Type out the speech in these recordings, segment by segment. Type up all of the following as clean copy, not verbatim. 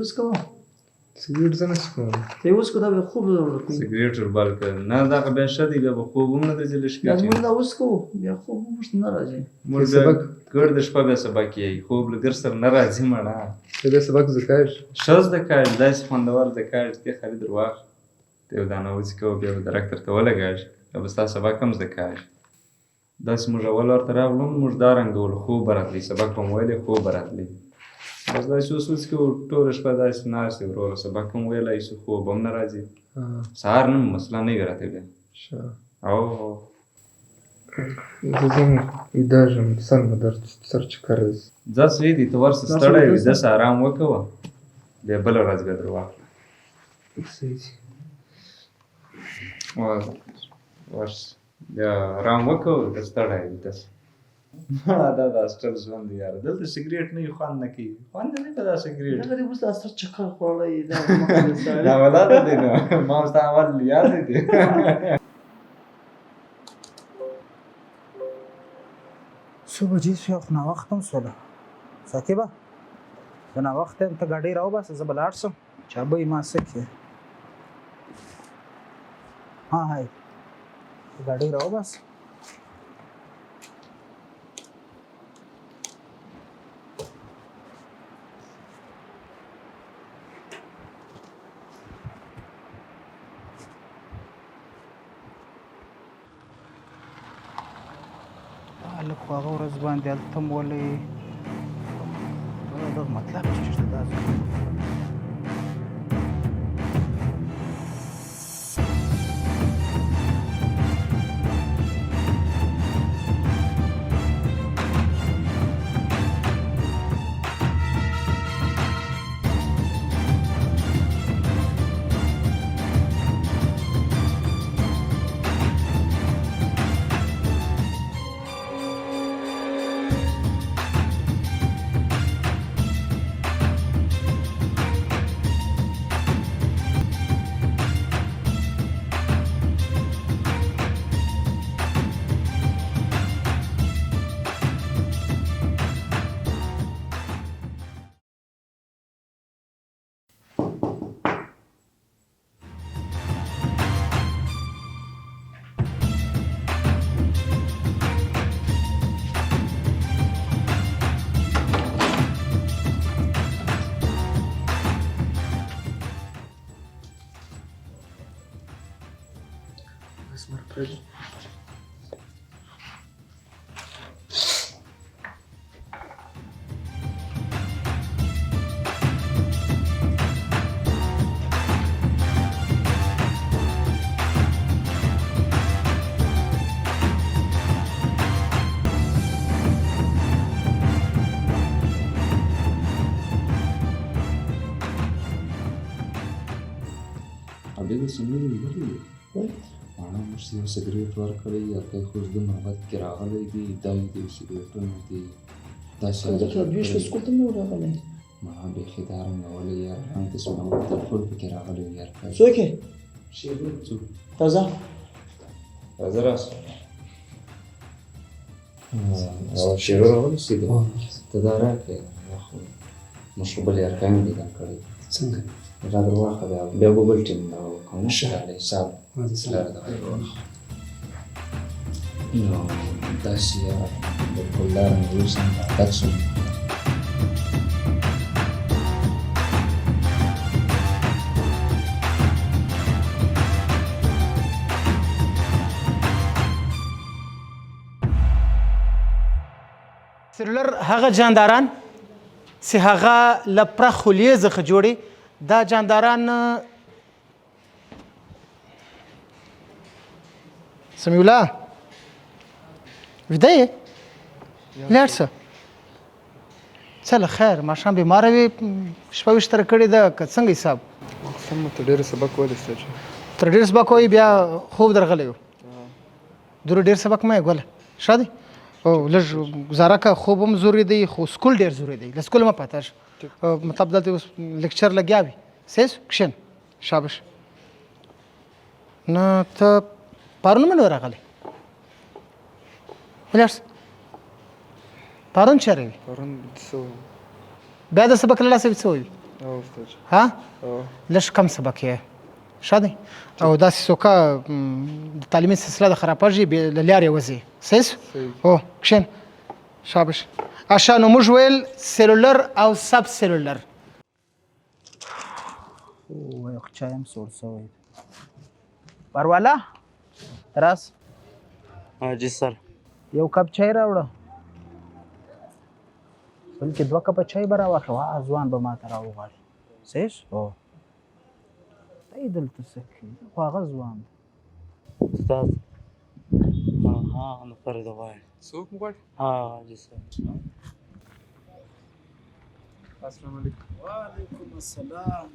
وڅکوه سګرټ زه نه څکوم. ته یې وڅکو دا به خوب ورکوي. سګرېټ وربال کړ نه دغه بیا ښه دی بیا به خوب هم نه درځي له شپې دا چې موږ دا وڅکو بیا خوب موږ ته نه راځي. موږ بیا ګړ د شپه بیا سبق یې خوب له ګر سره نه راځي مړه ته بیا سبق زده کاږي. ښه زده کاږي داسې خوندور زده کاږي ته خالي در واخله ته یو دانه وڅکوه بیا به ډاکټر ته ولګاږي بیا به ستا سبق هم زده کاږي. داسې موږ اول ورته راغلو موږ دا رنګولو خوب به راتلی سبق به مو ویلی خوب به راتلی بس داسې اوس وڅکو ټوله شپه داسې ناست یې وروره سبق هم ویلی شو خوب هم نه راځي سهار نه مسله نه وي راته بیا او زه ځم ویده شم سر مې درد سر چکر راځي. ځه صحیح دی ته ورسه ستړی وي داسې ارام وکوه بیا بله ورځ بیا در واخله صحیح دي. ورشه بیا ارام وکوه ته ستړی وي داسې دا د هاسټل ژوند دی یاره دلته سګرېټ نه وي خوند نه کوي خوند نه کوي دا سګرېټ دغه دې اوس دا سر چکر خوړی دا مخکې سړی دا ولاده دی نو ما اوس دا اول یاد دی څو بجې شوې خو ناوخته هم شوله ساقبه د ناوخته یم ته ګاډۍ راوباسه زه به لاړ شم چابه یې ما څه کړې ها هاي ګاډۍ راوباسه لږ خو هغه ورځ باندې هلته م ولې دغه مطلب چې چېرته دا ابې داسې نه دي لیدلي مانا موږ ته یو سګرېټ ورکړی هغه خو اوس دومره بد کې راغلی دی دا یې د سګرېټونو دي داسې دوی شپه سکول ته نه و راغلی مانا بیخي دا رنګولی یار رنګ داسې ماوتل ټول پکې راغلی یار څوک یې څوک راځه راځه راسه شیرو راورسېدو ته دا راکړې موږ خو بل یارکان دي دا کړی څنګه را در واخله بیا به بل ټیم دا وکړو نه ښکاري حساب لاره دغه یې واخله نو داسې یاره بالکل لاره مې اوس هم عادت شوم سیلولر هغه جانداران چې هغه له پرخ خلیې څخه جوړې دا جانداران سمیع الله ویده یې لاړ شه څه خیر ماښام بیماره وې شپه ویشتره کړې ده که څنګه حساب سم ته ډېر سبق ویلی ستا چې تر ډېر سبق وایي بیا خوب درغلی و دور ډېر سبق مه یې ګوله ښه دی او لږ ګزاره که خوب هم ضروري دی خو سکول ډېر ضروري دی له سکول مه پاته شه مطلب دلته اوس لیکچر لګیا وي سیز کښېن شابش نه ته پرون مې نه راغلی ولاړ شه پرون چېرې وي پرون څه بیا د سبق له لاسه څه وایي ها لږ کم سبق یې ښه دی او داسې څوک د تعلیمي سلسله د خرابېږي له لارې وځي صحیح هو کښېنه شاباش اشه نو موږ ویل سلولر او سب سلولر وای خو چای هم سوړ سوی پرواله راس جی سر یو کپ چای راوړه بلکې 2 کپه چای به راواخله ځوان به ما ته راوغواړي صحیح هو ته یې دلته څه کوي خو هغه ځوان استاد نو فرید غواړي څوک مو غواړي جی سر السلام علیکم وعلیکم السلام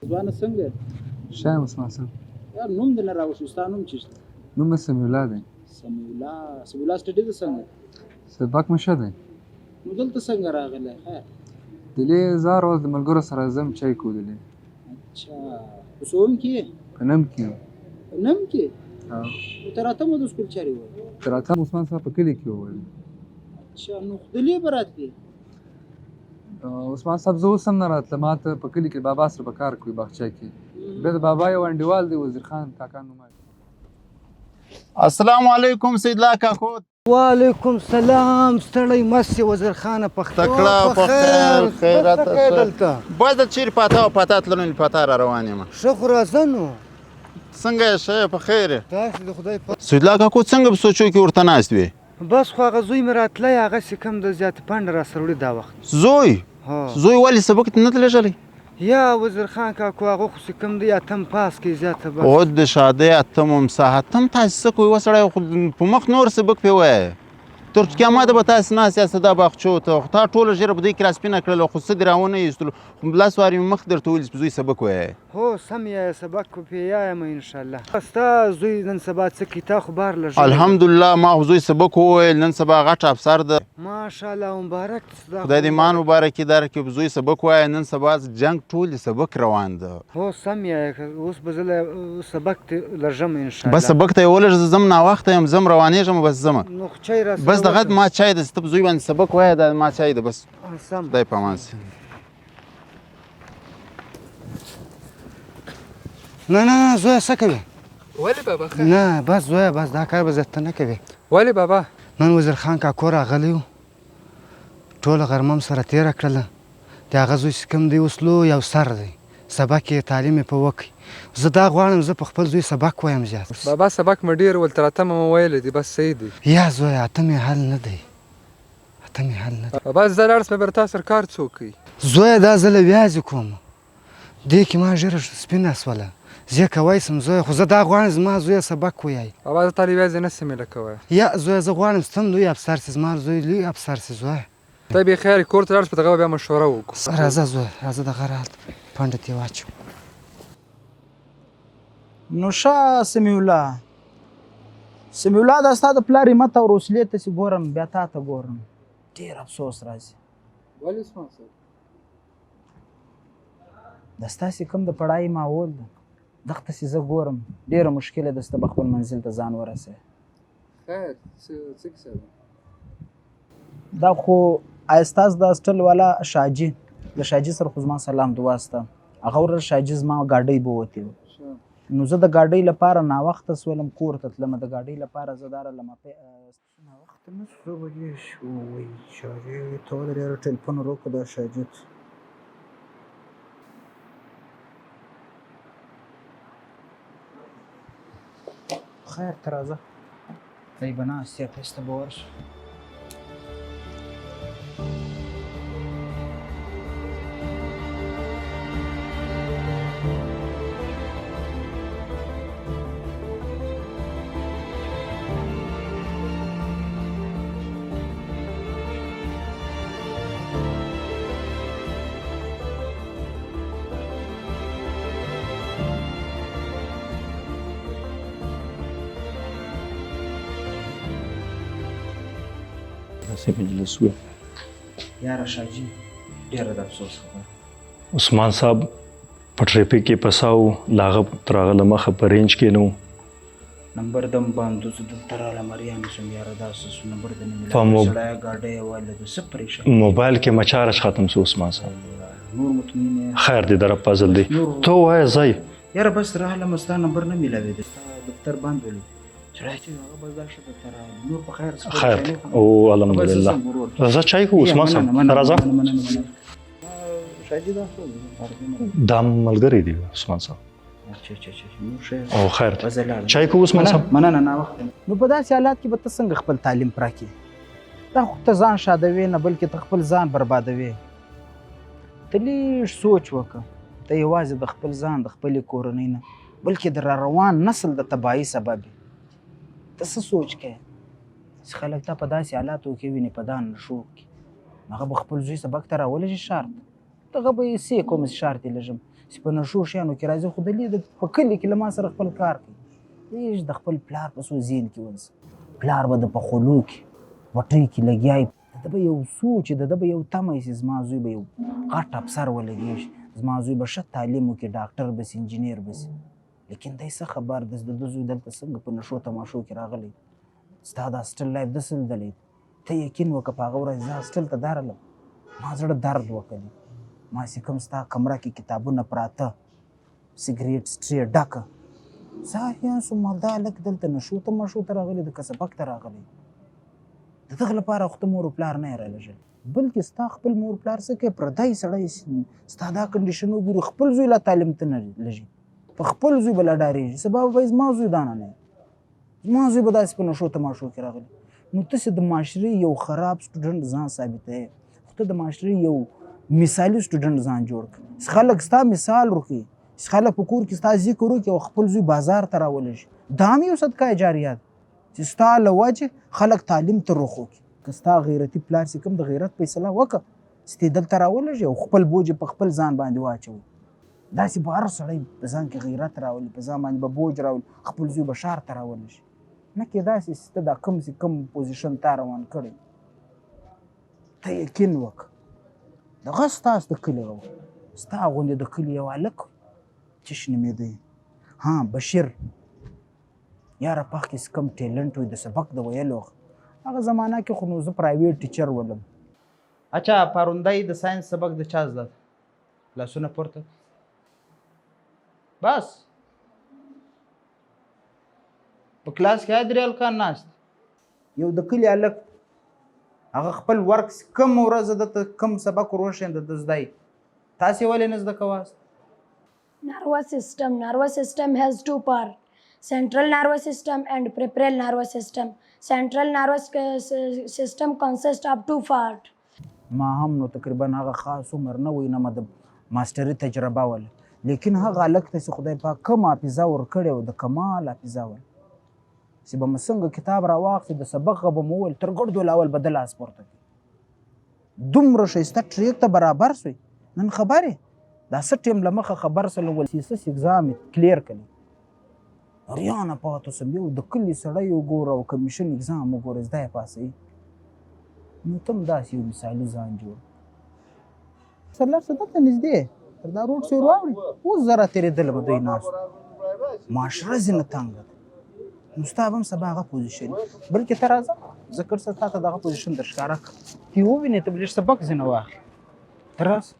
ځوانه څنګه شایم عثمان صاحب یار نوم دې نه راوښي ستا نوم چېرته نوم مې سمیع الله دی سمیع الله سټډي ده څنګه سبق مې ښه دی نو دلته څنګه راغلی خیر دلې زار ورځ د ملګرو سره ځم چای کودلې اچھا اوس هم کې په نم کې یم نم کې او ته راته مو د سکول چارې وایي تر اتم عثمان صاحب په کلي کې وویل اچھا نو خدلې به راتلې عثمان صاحب زه اوس هم نه راتلم ما ته په کلي کې بابا سره په کار کوي باغچه کې بیا د بابا یو انډیوال دی وزیر خان کاکا نوم السلام علیکم سیدلا کاکو وعلیکم سلام ستړی مست وزیر خانه پختو تکړه په خیر خیرات دلته باز د چیر پاتا او پاتا تلون پاتا را روان یم ښه خو راځه نو څنګه یې شه په خیر داسې د خدای په سیدلا کاکو څنګه په سوچو کې ورته ناست وي بس خو هغه زوی مې راتلی هغه چې کم د زیاتې پنډه راسره وړي دا وخت زوی ها زوی ولې سبق ته نه تللی یا وزیر خان کاکو هغه خو چې کم دی اتم پاس کې زیاته بس او د شادۍ اتم هم ساعتم تاسې څه کوئ وسړی خو په مخ نور سبق پې وایه تر قیامته به تاسې ناست یاست دا باغچو ته خو تا ټوله ژیره په دوی کې راسپینه کړله خو څه دې راونه ایستلو لس وارې مې مخ درته ویلي چې زوی سبق وایه هو سم یې سبق خو پې یایم انشاءالله ستا زوی نن سبا څه کوي تا خو بار لږ الحمدلله ما خو زوی سبق وویل نن سبا غټ افسر ده ماشاءالله مبارک خدای دې مان مبارکي درکړي زوی سبق وایه نن سبا جنګ ټول سبق روان ده هو سم یې اوس به زه سبق ته لږم انشاءالله بس سبق ته یې ولږ زه ځم ناوخته یم ځم روانېږم بس ځمه نو خو چای راسره بس دغه ما چای ده ته په زوی باندې سبق وایه دا ما چای ده بس سم خدای په امان سي نه نه زویه څه کوې ولې بابا نه بس زویه بس دا کار به زه ته نه کوې ولې بابا نن وزیر خان کاکو راغلی و ټوله غرمه م سره تېره کړله د هغه زوی چې کوم دی اوس لوی او سر دی سبق یې تعلیم یې په وکړي زه دا غواړم زه په خپل زوی سبق وایم زیات بابا سبق مې ډېر ول تر اتمه مې ویلی دی بس صحیح دی یا زویه اتم یې حل نه دی اتم یې حل نه دی بابا زه لاړ شم بیا تا سره کار څوک کوي زویه دا زه له ویازې کوم دې کې ما ژېره سپینه سوله زه کوی سم زویه خو زه دا غواړم زما زویه سبق ویایي بابا زه تا له ویازې نه سمې لکوی یا زویه زه غواړم ستم لوی افسر سي زما زوی لوی افسر سي زویه ته بې خیر کور ته لاړ شم په دغه بیا مشوره وکړو راځه زویه راځه دغه رالته پنډه ترې واچو نو ښه سمیع الله دا ستا د پلار همت او حوصلې ته چې ګورم بیا تا ته ګورم ډېر افسوس راځي ولې عثمان صاحب د ستاسې کوم د پړایي ماحول ده دغه ته چې زه ګورم ډېره مشکله ده چې ته به خپل منزل ته ځان ورسوې خیر څه کیسه ده دا خو ستاسو د هاسټل والا شاجي د شاجي سره خو زما سلام دعا سته هغه ورځ شاجي زما ګاډۍ به وتې وه نو زه د ګاډۍ لپاره ناوخته سولم کور ته تلمه د ګاډۍ لپاره زه دارالم ناوخته نه څو بجې شوې شاجي ته ودرې یاره ټلیفون ور وکړه دا شاجي ته خیر ته راځه دی به ناست یې پسته به ورشه داسې مجلس و یاره شاجي ډېره د افسوس خبره عثمان صاحب په ټریفیک کې پساو لاغه تر هغه له مخه په رینج کې نو نمبر دم باندې زه دلته رالم اریان شم یاره داسې سو نمبر د نه په ملا سړی ګاډی یې واله د څه پریشان موبایل کې مچارش ختم شو عثمان صاحب نور مطمئن خیر دی در فضل دی تو وای زای یاره بس رالم ستا نمبر نه میلاوېده ستا دفتر بند ولید چې راځي هغه به ځه ښه درته راغلم نور په خیر خیر او الحمدلله راځه چای کو عثمان صاحب راځه شاجي دا خو دا ملګری دی عثمان صاحب نور شه او خیر وزلاله چای کو عثمان صاحب مننه نه وخت نو په داسې حالات کې به ته څنګه خپل تعلیم پراکې دا خو ته ځان شادوي نه بلکې ته خپل ځان بربادوي ته لږ سوچ وکړه ته یوازې د خپل ځان د خپلې کورنۍ نه بلکې د را روان نسل د تباهي سبب ته څه سوچ کوې چې خلک ته په داسې حالاتو کې ویني په دا نشو کې هغه به خپل زوی سبق ته راولږي ښار ته هغه به یې سې کوم ښار ته لږم چې په نشو شیانو کې راځي خو دلې د په کلي کې له ما سره خپل کار کوي هېڅ د خپل پلار په څو ذهن کې ونیسه پلار به د په خولو کې وټۍ کې لګیا وي د ده به یو سوچ د ده به یو تمه وي چې زما زوی به یو غټ افسر ولګېږي زما زوی به ښه تعلیم وکړي ډاکټر به سي انجینیر به سي لیکن دی څه خبر د ده زوی دلته څنګه په نشو تماشو کې راغلی ستا د هاسټل لایف داسې لیدلی ته یقین وکړه په هغه ورځ زه هاسټل ته درغلم ما زړه درد وکړي ما چې کوم ستا کمره کې کتابونه پراته سګریټ سټرې ډکه زه حیران شوم دا هلک دلته نشو ته مشو ته راغلی د که سبق ته راغلی د دغه لپاره خو ته مور و پلار نه یې رالېږلی بلکې ستا خپل مور پلار څه کوي پردی سړی ستا دا کنډیشن وګوري خپل زوی لا تعلیم ته نه لږي په خپل زوی به لا ډارېږي سبا به وایي زما زوی دا نه زما زوی به داسې په نشو تماشو کې راغلی نو تاسې د معاشرې یو خراب سټوډنټ ځان ثابتوې خو ته د معاشرې یو مثالي سټوډنټ ځان جوړ کړه خلک ستا مثال وکړي خلک په کور کې ستا ذکر وکړي او خپل زوی بازار ته راولږي دا هم یو صدقه جاریه ده چې ستا له وجې خلک تعلیم ته رخ وکړي که ستا غیرتي پلار چې کوم د غیرت فیصله وکړه چې ته دلته راولږي او خپل بوج په خپل ځان باندې واچوي داسې به هر سړی په ځان کې غیرت راولي په ځان باندې به بوج راولي خپل زوی به ښار ته راولږي نه کې داسې چې ته دا کوم چې کوم پوزیشن تا روان کړی ته یقین وکړه دغه ستاسو د کلي غو ستا غوندې د کلي یو هلک چې نومېده ها بشیر یاره پخ کې کم ټیلنټ وي د سبق د ویلو هغه زمانه کې خو نو زه پرایویټ ټیچر ولم اچھا پروندی د ساینس سبق د چا زده لاسونه پورته بس په کلاس کې ادري الکان ناست یو د کلي هلک هغه خپل ورک کم ورځ د کم سبق وروښیم د زدای تاسې ولې نه زده کوئ Nervous system has two parts, central nervous system and peripheral nervous system. Central nervous system consists of two parts. ما هم نو تقریبا هغه خاص عمر نه وي نه د ماستري تجربه وله لیکن هغه هلک ته چې خدای پاک کوم حافظه ورکړې وه د کمال حافظه وله چې به مو څنګه کتاب راواخلي د سبق به مو وویل تر ګردو لاول به د لاس پورته کړي دومره ښایسته ټریک ته برابر سوی نن خبرې دا څه ټیم له مخه خبر سلو ول سیسس اګزام کلیر کړي اریانه پاتې سم یو د کلي سړی وګوره او کمیشن اګزام وګوره زده یې پاسوي نو ته هم داسې یو مثالي ځان جوړ سرلار څه دلته نږدې تر دا روډ سیر واوړي اوس زه راتېرېدلم دوی ناست معاشره ځینې تنګه ده نو ستا به هم سبا هغه پوزیشن بلکې ته راځه زه کړ څه تا ته دغه پوزیشن در ښکاره کړم چې ووینې ته به لږ سبق ځینې واخلې ته راسه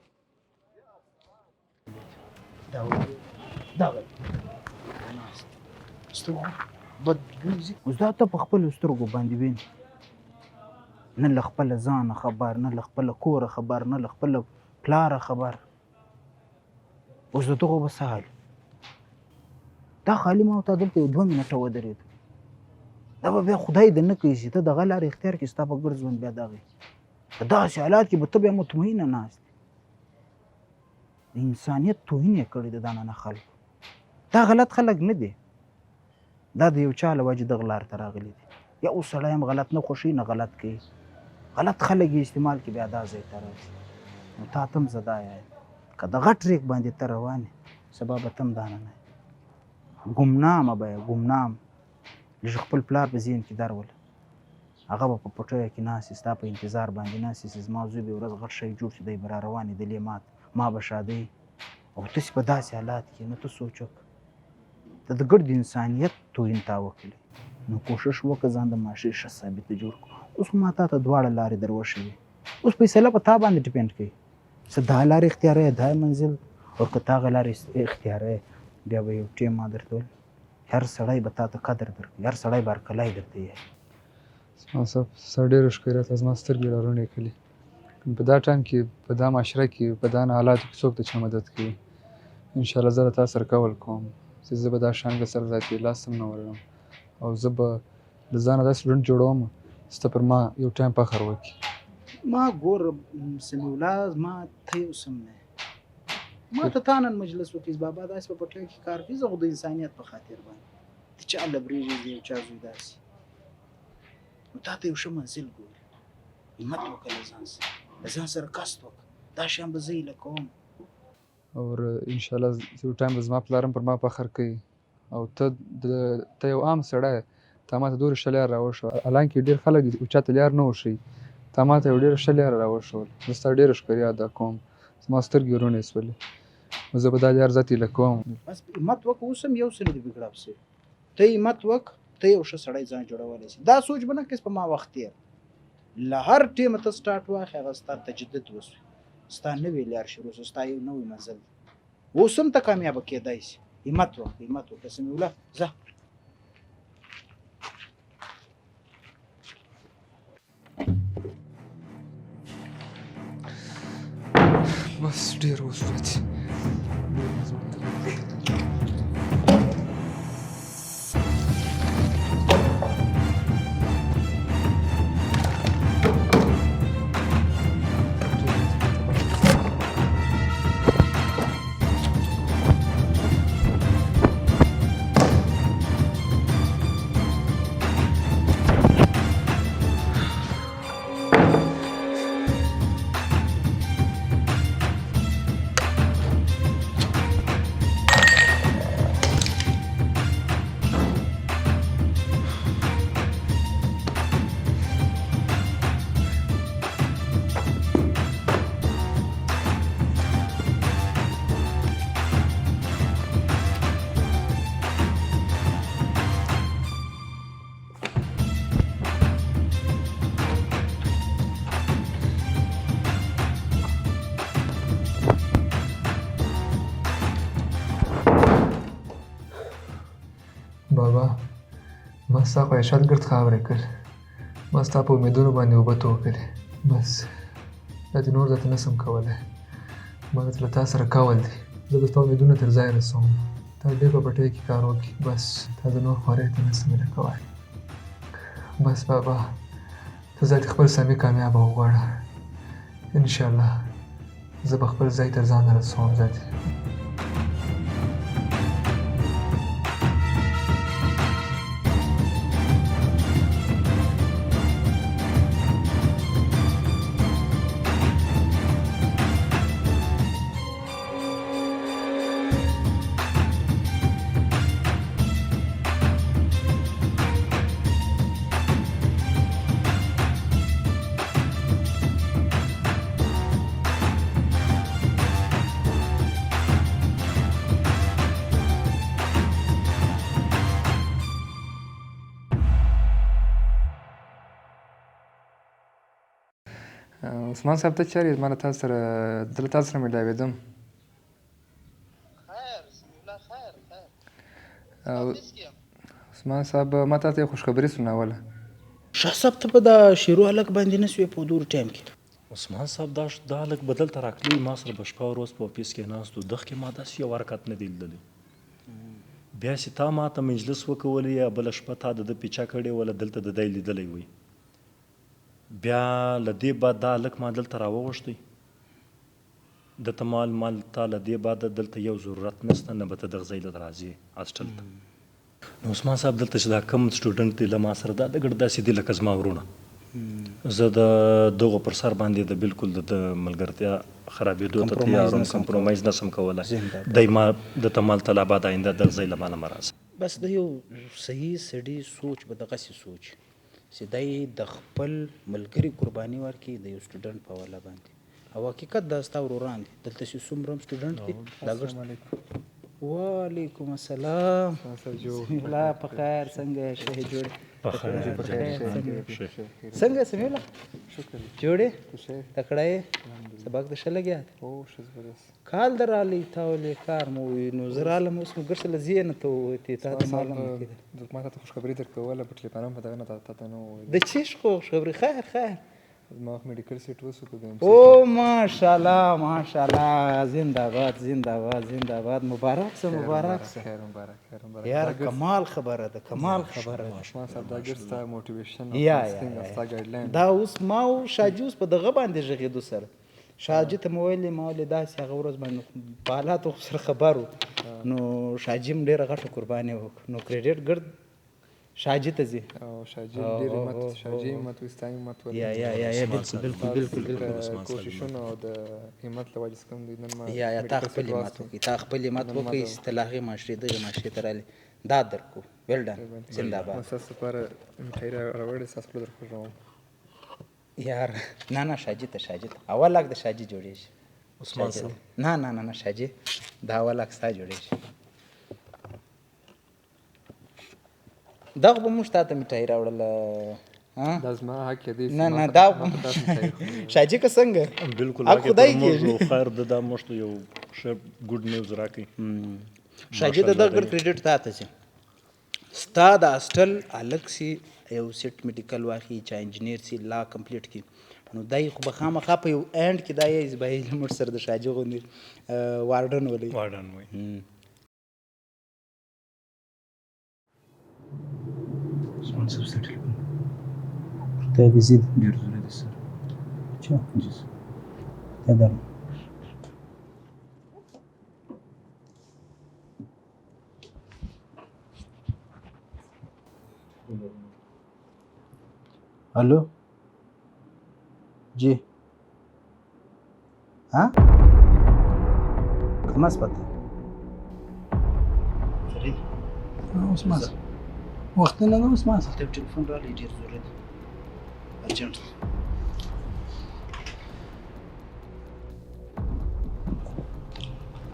اوس دا ته په خپلو سترګو باندې وینې نه له خپله ځانه خبر نه له خپله کوره خبر نه له خپله پلاره خبر اوس د دغو به څه حال دا خالي ما ته دلته یو 2 منټه ودرېد دا به بیا خدای دې نه کوي چې ته دغه لارې اختیار کړې ستا په ګرد ژوند بیا دغې په داسې حالات کې به ته بیا مطمئنه ناست د انسانیت توهین یې کړی د دا نه خلکو دا غلط خلک نه دي دا د یو چا له وجې دغه لار ته راغلي دي یا اوس سړی هم غلط نه خوښوي نه غلط کوي غلط خلک یې استعمال کړي بیا دا ځای ته راځي نو تا ته هم زه دا یایم که د غټ ریک باندې ته روان یې سبا به ته هم دا نه نه ګمنامه به یې ګمنام لږ خپل پلار په ذهن کې درول هغه به په پټیو کې ناست ستا په انتظار باندې ناست چې زما زوی به یو ورځ غټ شی جوړ شي دی به را روان دلې مات ما به شادۍ او تاسې په داسې حالات کې نو ته سوچ وکړه د ګډ انسانیت توهین تا وکړي نو کوشش وکړه ځان د معاشي ښه ثابته جوړ کړو. اوس خو ما تا ته دواړه لارې در وښوي، اوس فیصله په تا باندې ډیپینډ کوي چې دا لارې اختیاروې دا منزل او که تا هغه لارې اختیاروې بیا به یو ټیم ما درته ویل هر سړی به تا ته قدر درکوي، هر سړی به هرکلی درته وایي. زما صاحب ستا ډېره ښکاري زما سترګې راروڼې کړي. په دا ټایم کې په دا معاشره کې په دا حالاتو کې څوک د چا مدد کوي. انشاءالله زه له تا سره قول کوم چې زه به دا شان سره ذاتي لاس هم نه ورړم او زه به له ځانه داسې ډونډ جوړوم چې ته پر ما یو ټایم فخر وکړي. ما ګور سمیع الله زما ته یو سم نه ما ته تا نن مجلس وکړي بابا داسې په پټیو کې کار کوي، زه خو د انسانیت په خاطر باندې د چا لبریږي د یو چا زوی داسې نو تا ته یو ښه منزل ګوري، همت وکړه له ځان سره قصد وکړه دا شیان به زه هیله کوم او انشاءالله یو ټایم به زما پلار هم پر ما فخر کوي او ته یو عام سړی تا ما ته دومره ښه لار راوښوه. حالانکې ډېر خلک دي چاته لار نه وښیي، تا ما ته یو ډېره ښه لاره راوښول. زه ستا ډېره ښکاري ادا کوم، زما سترګې وروڼې شولې، نو زه به دا لار ذاتي هیله کوم. بس همت وکړه، اوس هم یو څه نه دي بګړه پسې ته همت وکړه، ته یو ښه سړی ځان جوړولی شي. دا سوچ به نه کړې په ما وخت تېر له هر ټیمه ته سټارټ واخلې هغه ستا تجدد وسوي، ستا نوې لار شروع شو، ستا یو نوی منزل اوس هم ته کامیابه کېدی شي. همت وکړه سمیع الله ځه. بس ډېر اوس ذاتي بابا ما ستا خواهشات ګرد خاورې کړ، ما ستا په امیدونو باندې اوبه توی کړې، بس دا دې نور درته نسم کولی. ما درته له تا سره کول دی، زه به ستا امیدونه تر ځایه رسوم، تا ډېر په پټیو کې کار وکړي، بس تا د نور خوارۍ ته نسم هیله کولی. بس بابا ته ذاتي خپل سامي کامیابه وغواړه، انشاءالله زه به خپل ځای تر ځانه رسوم ذاتي. عثمان صاحب ته چېرې ما له تا سره ملاوېدم. عثمان صاحب ما تا ته یو خوشخبري سناوله. شاه صاحب ته په دا شیرو هلک باندې نه سوې په دور ټایم کې عثمان صاحب دا هلک به دلته راکلی ما سره به شپه ورځ په اپیس کې ناست و، دغه کې ما داسې یو حرکت نه دی لیدلی. بیا چې تا ما ته مجلس وکولی یا بله شپه تا د ده پیچه کړې وله دلته د دی لیدلی وی، بیا له دې بعد دا هلک ما دلته راوغوښتی، دته مال تا له دې بعده دلته یو ضرورت نشته، نه به ته دغه ځای ته راځې هاسټل ته. نو عثمان صاحب دلته چې دا کم سټوډنټ دی له ما سره دا د ګډ داسې دي لکه زما ورونه. زه د دغو پر سر باندې د بالکل د ملګرتیا خرابېدو ته تیار یم، کمپرومایز نسم کولی. دی ما دته مال ته لا بعد آینده دغه ځای له ما نه مه راځه. بس د یو صحیح سړي سوچ به دغسې سوچ چې دی د خپل ملګري قرباني ورکړي د یو سټوډنټ په حواله باندې، او حقیقت دا ستا وروران دي دلته چې څومره هم سټوډنټ دي دا ګډ وعلیکم السلام سمیع الله په خیر څنګه یې ښه جوړ څنګه سمیع الله جوړې تکړه یې سبق د ښه لګیا کال در رالی تا ولې کار مو وي نو زه رالم اوس مو ګرځله زیې نه ته ووتې تا ته معلوم نه کېده ما ته خوشخبري درکوله په ټلیفون په دغه نه تا ته نه وویل د چیش خوشخبري خیر خیر ما میډیکل سیټ وسو کو او ماشاءالله ماشاءالله زنده باد زنده باد زنده باد مبارک سه مبارک سه خیر مبارک خیر مبارک یار کمال خبره ده کمال خبره ده ما صاحب دا ګرځتا موټیویشن یا ګایډلاین دا اوس ما او شاجي اوس په دغه باندې غږېدو سره شاجي ته مو ویلې ما ولې داسې هغه ورځ باندې په حالاتو سره خبر و نو شاجي م ډېره غټه قرباني وکړه نو کریډیټ ګرد شاجي ته ځي او شاجي ډېر مت شاجي مت وستای مت ور یا بالکل کوششونه او د همت له وجې څخه نن ما یا تا خپل مات وکړي تا خپل مات وکړي اصطلاحي معاشري د معاشري ترالي دا درکو ویل ډن زنده باد تاسو پر میټای راوړې تاسو پر درکو یار نه شاجي ته اول لاک د شاجي جوړېږي عثمان صاحب نه شاجي دا اول لاک ستا جوړېږي دغه به موږ تا ته میټای راوړله دا زما حق دی نه دا شاجي که څنګه بالکل حق خدای کېږي خیر د دا موږ ته یو ښه ګډ نیوز راکړي شاجي ته دغه کریډیټ تا ته چې ستا د هاسټل هلک سي یو سیټ میډیکل واخلي چا انجینیر سي لا کمپلیټ کړي نو دا خو به خامخا په یو اینډ کې دا یې اسماعیل موږ سره د شاجي غوندې وارډن ولي عثمان صاحب سره ټلیفون ته بيزي ډېر ضروري دي سر چا جس ته درم الو जी हाँ कमस पता عثمان وقت نه ده عثمان صاحب ټلیفون راغلی ډېر ضروري دی ارجنټ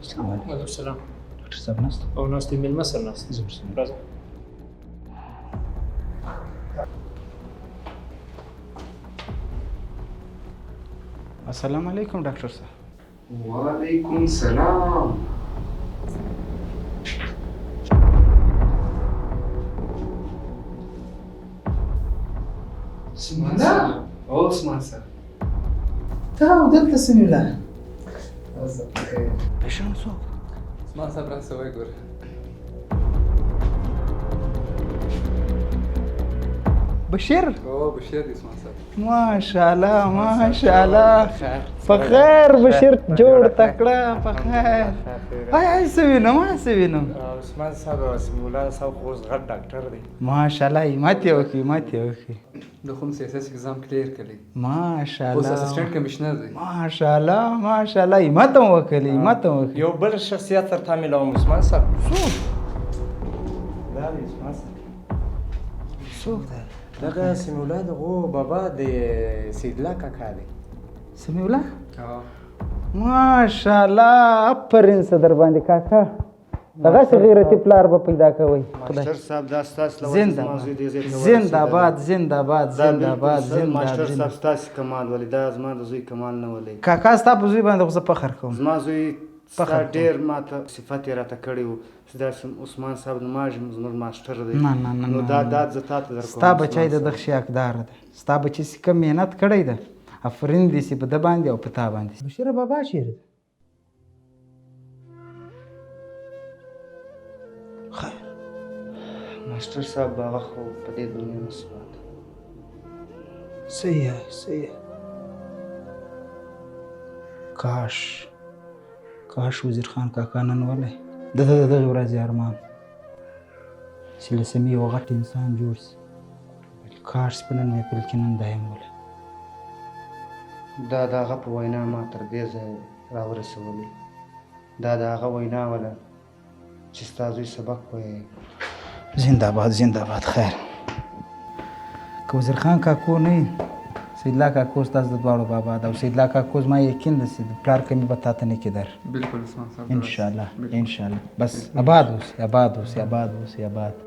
السلام علیکم وعلیکم السلام ډاکټر صاحب ناست او ناست میلمه سره ناست راځه السلام علیکم ډاکټر صاحب وعلیکم السلام سمیع الله او عثمان صاحب ته دلته سمیع الله تاسو بخیر پیشن څوک عثمان صاحب را سوي ګور بشیر او بشیر دي عثمان صاحب ماشاءالله په خیر بشیر جوړ تکړه په خیر آی سوینم عثمان صاحب سمیع الله صاحب خو غټ ډاکټر دی ماشاءالله ماته وکي د کوم سیاسي ایگزام کلیر کړی ماشاءالله اوس اسسټنټ کمشنر دی ماشاءالله ماته وکړي یو بل شخصیت سره تعامل او عثمان صاحب څوک دا دی عثمان صاحب څوک ده دغه سمیع الله دغه بابا د سید الله کاکا دی سمیع الله ماشاءالله افرین صدر باندې کاکا دغه غیرتی پلار به پیدا کوي ماستر صاحب دا ستاسو زنده باد ماستر صاحب ستاسو کمال ولې دا زما د زوی کمال نه ولې کاکا ستا په زوی باندې خو فخر کوم زما زوی ستا ډېر ماته صفت یې راته کړی و داسې عثمان صاحب زموږ ماسټر دی نو دا زه تا ته درکوم ستا بچی د دغه شي حقدار دی ستا بچي چې کوم محنت کړی ده افرین دې سي په ده باندې او په تا باندې بشیره بابا چیرې ده خیر ماستر صاحب هغه خو په دې دنیا نه سپات صحیح کاش وزیر خان کاکا نن ولی دغه ورځې ارمان چې له سمیع یو غټ انسان جوړ سي کاش په نن محفل کې نن دایم ولی دا د هغه په وینا ما تر دې ځایه راورسولې دا د هغه وینا وله چې ستا زوی سبق وایي زنده باد خیر که وزیر خان کاکو نه وي سیدلا کاکو ستاسو د دواړو بابا ده او سیدلا کاکو زما یقین ده چې د پلار کمي به تا ته نه کېدر بالکل عثمان صاحب انشاءالله انشاءالله بس آباد اوسې آباد اوسې آباد اوسې آباد